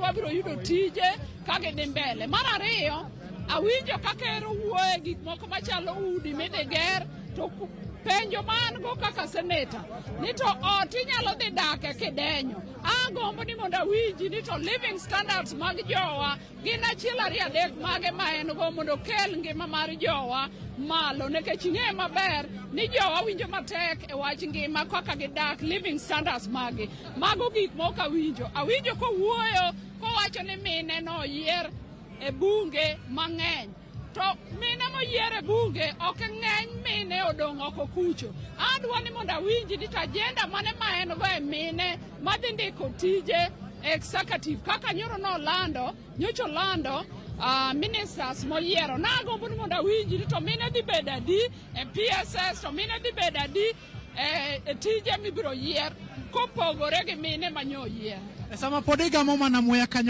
wabiro yudo tije kage dhi mbele. Mar ariyo, awinjo kaka ero wuoye gik moko machalo udi midhi ger, to penjo man go kaka seneta ni to ot inyalo dhi dake kidenyo. Agombo ni mondo awinji ni to living standards mag jowa gin achiel ariyo adek mage ma en go mondo kel ngima mar jowa malo, nikech ing'e maber ni jowa winjo matek e wach ngima kaka gidak, living standards magi. Mago gik moko awinjo kowuoyo kowacho ni mine no yier e bunge mang'eny. To mine moyier e bunge ok ng'eny, mine odong' oko kucho. Adwa ni mondo awinji ni ajenda mane ma en go e mine madhi ndiko tije executive kaka nyoro nyocha olando ministers moyiero. Nagombo ni mondo awinji ni to mine dhi bedo adi e PSS, to mine dhi bedo adi e tije mibiro yier kopogore gi mine manyo yier. Sama pod igamo mana muya kanyo